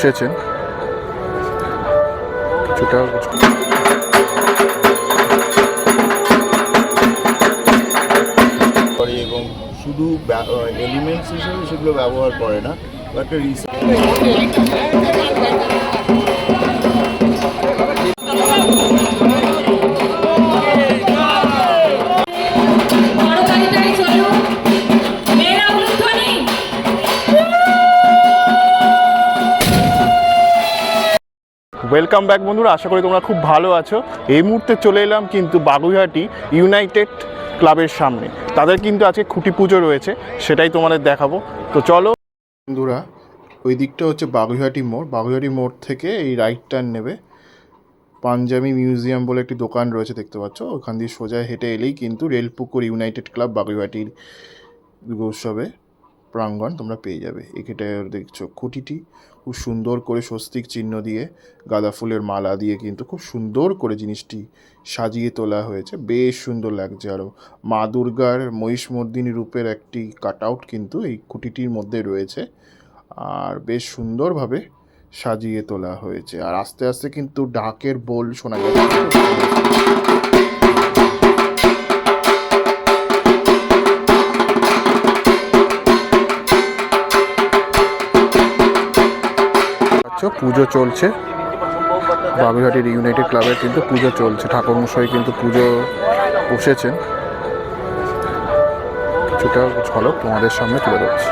বসেছেন কিছুটা এবং শুধু এলিমেন্টস হিসেবে সেগুলো ব্যবহার করে না, একটা ওয়েলকাম ব্যাক বন্ধুরা, আশা করি তোমরা খুব ভালো আছো। এই মুহূর্তে চলে এলাম কিন্তু বাগুইহাটি ইউনাইটেড ক্লাবের সামনে। তাদের কিন্তু আজকে খুঁটি পুজো রয়েছে, সেটাই তোমাদের দেখাবো। তো চলো বন্ধুরা, ওই দিকটা হচ্ছে বাগুইহাটি মোড়। বাগুইহাটি মোড় থেকে এই রাইট টার্ন নেবে, পাঞ্জাবি মিউজিয়াম বলে একটি দোকান রয়েছে দেখতে পাচ্ছ, ওখান দিয়ে সোজা হেঁটে এলেই কিন্তু রেলপুকুর ইউনাইটেড ক্লাব বাগুইহাটির দুর্গোৎসবে প্রাঙ্গণ তোমরা পেয়ে যাবে। এখানে দেখছো খুঁটিটি খুব সুন্দর করে স্বস্তিক চিহ্ন দিয়ে, গাঁদা ফুলের মালা দিয়ে কিন্তু খুব সুন্দর করে জিনিসটি সাজিয়ে তোলা হয়েছে, বেশ সুন্দর লাগছে। আরও মা দুর্গার মহিষমর্দিনী রূপের একটি কাট আউট কিন্তু এই খুঁটিটির মধ্যে রয়েছে, আর বেশ সুন্দরভাবে সাজিয়ে তোলা হয়েছে। আর আস্তে আস্তে কিন্তু ঢাকের বোল শোনা যাচ্ছে। পুজো চলছে, বাগুইহাটির ইউনাইটেড ক্লাবের কিন্তু পুজো চলছে। ঠাকুরমশাই কিন্তু পুজো বসেছেন, কিছুটা ঝলক তোমাদের সামনে তুলে ধরছি।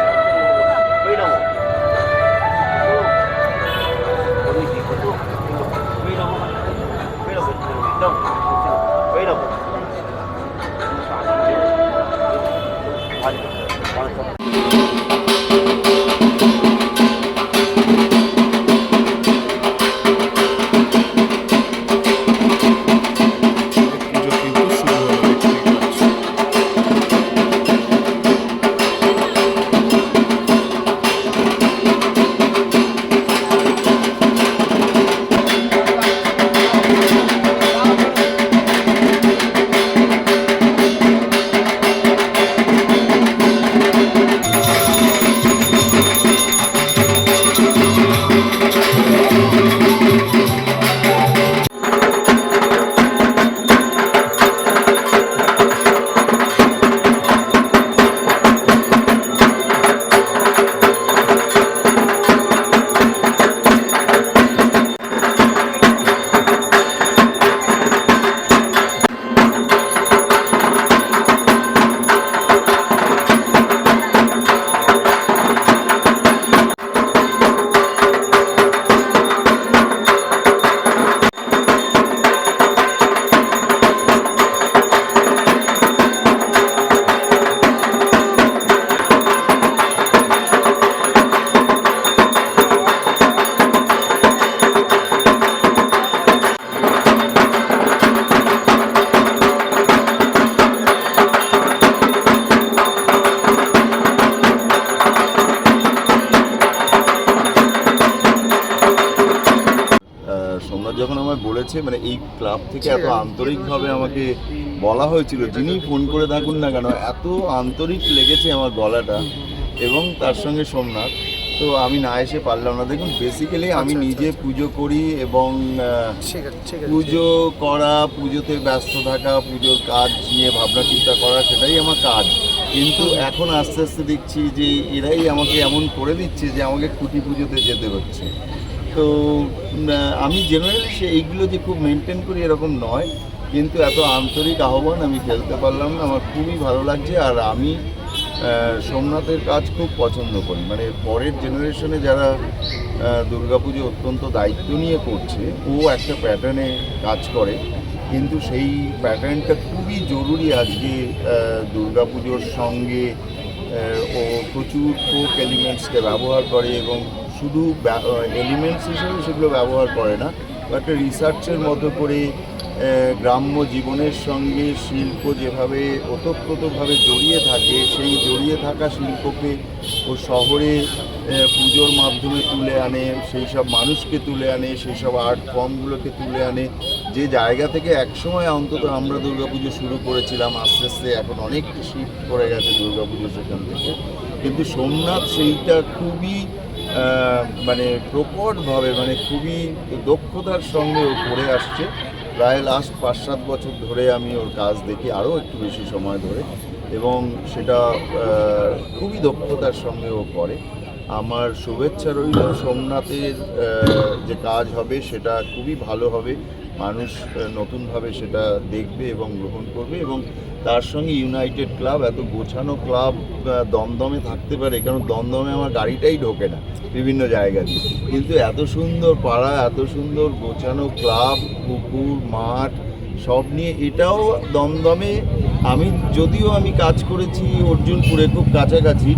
যখন আমায় বলেছে, মানে এই ক্লাব থেকে এত আন্তরিকভাবে আমাকে বলা হয়েছিল, যিনি ফোন করে থাকুন না কেন, এত আন্তরিক লেগেছে আমার গলাটা, এবং তার সঙ্গে সোমনাথ, তো আমি না এসে পারলাম না। দেখুন, বেসিক্যালি আমি নিজে পুজো করি এবং পুজো করা, পুজোতে ব্যস্ত থাকা, পুজোর কাজ নিয়ে ভাবনা চিন্তা করা, সেটাই আমার কাজ। কিন্তু এখন আস্তে আস্তে দেখছি যে এরাই আমাকে এমন করে দিচ্ছে যে আমাকে খুঁটি পুজোতে যেতে হচ্ছে। তো আমি জেনারেলি এইগুলো যে খুব মেনটেন করি এরকম নয়, কিন্তু এত আন্তরিক আহ্বান আমি ফেলতে পারলাম না, আমার খুবই ভালো লাগছে। আর আমি সোমনাথের কাজ খুব পছন্দ করি, মানে পরের জেনারেশনে যারা দুর্গাপুজো অত্যন্ত দায়িত্ব নিয়ে করছে, ও একটা প্যাটার্নে কাজ করে, কিন্তু সেই প্যাটার্নটা খুবই জরুরি আজকে দুর্গাপুজোর সঙ্গে। ও প্রচুর ফোক এলিমেন্টসকে ব্যবহার করে এবং শুধু এলিমেন্টস হিসেবে সেগুলো ব্যবহার করে না, একটা রিসার্চের মতো করে গ্রাম্য জীবনের সঙ্গে শিল্প যেভাবে ওতপ্রোতভাবে জড়িয়ে থাকে, সেই জড়িয়ে থাকা শিল্পকে ও শহরে পুজোর মাধ্যমে তুলে আনে, সেই সব মানুষকে তুলে আনে, সেই সব আর্ট ফর্মগুলোকে তুলে আনে। যে জায়গা থেকে একসময় অন্তত আমরা দুর্গাপুজো শুরু করেছিলাম, আস্তে আস্তে এখন অনেকটা শিফট করে গেছে দুর্গাপুজো সেখান থেকে, কিন্তু সোমনাথ সেইটা খুবই মানে প্রকটভাবে মানে খুবই দক্ষতার সঙ্গে ও করে আসছে। প্রায় লাস্ট 5-7 বছর ধরে আমি ওর কাজ দেখি, আরও একটু বেশি সময় ধরে, এবং সেটা খুবই দক্ষতার সঙ্গে ও করে। আমার শুভেচ্ছা রইল সোমনাথের যে কাজ হবে সেটা খুবই ভালো হবে, মানুষ নতুনভাবে সেটা দেখবে এবং গ্রহণ করবে, এবং তার সঙ্গে ইউনাইটেড ক্লাব, এত গোছানো ক্লাব দমদমে থাকতে পারে, কারণ দমদমে আমার গাড়িটাই ঢোকে না বিভিন্ন জায়গা দিয়ে, কিন্তু এত সুন্দর পাড়া, এত সুন্দর গোছানো ক্লাব, পুকুর, মাঠ সব নিয়ে, এটাও দমদমে। যদিও আমি কাজ করেছি অর্জুনপুরে, খুব কাছাকাছি,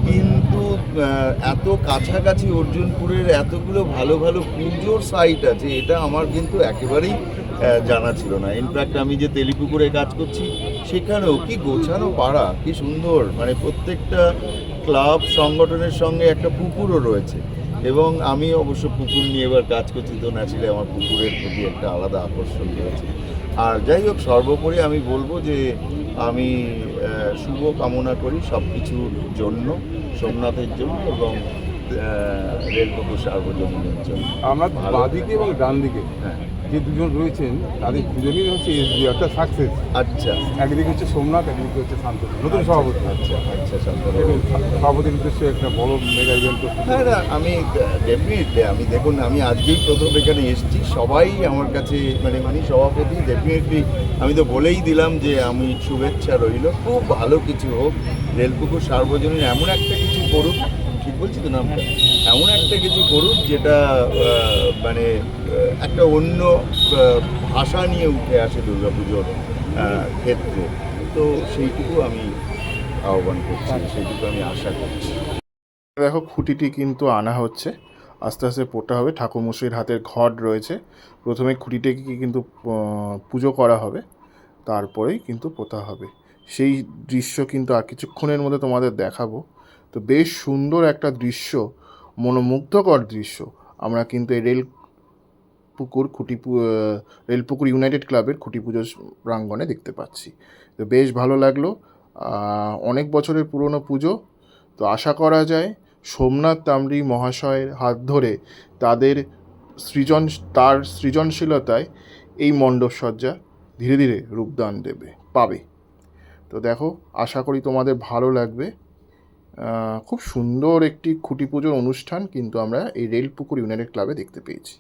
কিন্তু এত কাছাকাছি অর্জুনপুরের এতগুলো ভালো ভালো পুজোর সাইট আছে, এটা আমার কিন্তু একেবারেই জানা ছিল না। ইনফ্যাক্ট আমি যে তেলিপুকুরে কাজ করছি সেখানেও কি গোছানো পাড়া, কি সুন্দর, মানে প্রত্যেকটা ক্লাব সংগঠনের সঙ্গে একটা পুকুরও রয়েছে, এবং আমি অবশ্য পুকুর নিয়ে এবার কাজ করছি, তো ন্যাচুরালি আমার পুকুরের প্রতি একটা আলাদা আকর্ষণ রয়েছে। আর যাই হোক, সর্বোপরি আমি বলবো যে আমি শুভ কামনা করি সব কিছুর জন্য, সোমনাথের জন্য এবং রেলপুকুর সার্বজনীনের জন্য। আমরা বাঁদিকে এবং ডান দিকে হ্যাঁ, যে দুজন রয়েছেন তাদের দুজনই হচ্ছে এসবি, অর্থাৎ সাকসেস। আচ্ছা একদিকে হচ্ছে সোমনাথ, একদিকে হচ্ছে শান্তনু, নতুন সভাপতি। আচ্ছা আচ্ছা শান্তনু। এবং সভাপতির উদ্দেশ্যে একটা বড় মেগা ইভেন্ট করতে। হ্যাঁ না, আমি ডেফিনেটলি, আমি দেখুন, আমি আজকেই প্রথম এখানে এসেছি, সবাই আমার কাছে মানে সভাপতি, ডেফিনেটলি আমি তো বলেই দিলাম যে আমি শুভেচ্ছা রইল, খুব ভালো কিছু হোক, রেলপুকুর সার্বজনীন এমন একটা কিছু করুক, ঠিক বলছি তো নামটা, এমন একটা কিছু করুক যেটা মানে একটা অন্য ভাষা নিয়ে উঠে আসে দুর্গাপুজোর ক্ষেত্রে, তো সেইটুকু আমি আহ্বান করছি, সেইটুকু আমি আশা করছি। দেখো খুঁটিটি কিন্তু আনা হচ্ছে, আস্তে আস্তে পোটা হবে, ঠাকুরমশাইয়ের হাতের ঘট রয়েছে, প্রথমে খুঁটিটিকে কিন্তু পুজো করা হবে, তারপরেই কিন্তু পোতা হবে। সেই দৃশ্য কিন্তু আর কিছুক্ষণের মধ্যে তোমাদের দেখাবো। তো বেশ সুন্দর একটা দৃশ্য, মনোমুগ্ধকর দৃশ্য আমরা কিন্তু এই রেলপুকুর ইউনাইটেড ক্লাবের খুঁটি পুজো প্রাঙ্গণে দেখতে পাচ্ছি। তো বেশ ভালো লাগলো, অনেক বছরের পুরনো পুজো। তো আশা করা যায় সোমনাথ তামড়ি মহাশয়ের হাত ধরে তার সৃজনশীলতায় এই মণ্ডপসজ্জা ধীরে ধীরে রূপদান পাবে। তো দেখো, আশা করি তোমাদের ভালো লাগবে। খুব সুন্দর একটি খুঁটি পুজোর অনুষ্ঠান কিন্তু আমরা এই রেলপুকুর ইউনাইটেড ক্লাবে দেখতে পেয়েছি।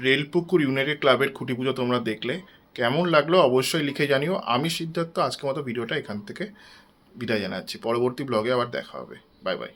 রেলপুকুর ইউনাইটেড ক্লাবের খুঁটি পুজো তোমরা দেখলে, কেমন লাগলো অবশ্যই লিখে জানিও। আমি সিদ্ধার্থ, আজকের মতো ভিডিওটা এখান থেকে বিদায় জানাচ্ছি, পরবর্তী ব্লগে আবার দেখা হবে, বাই বাই।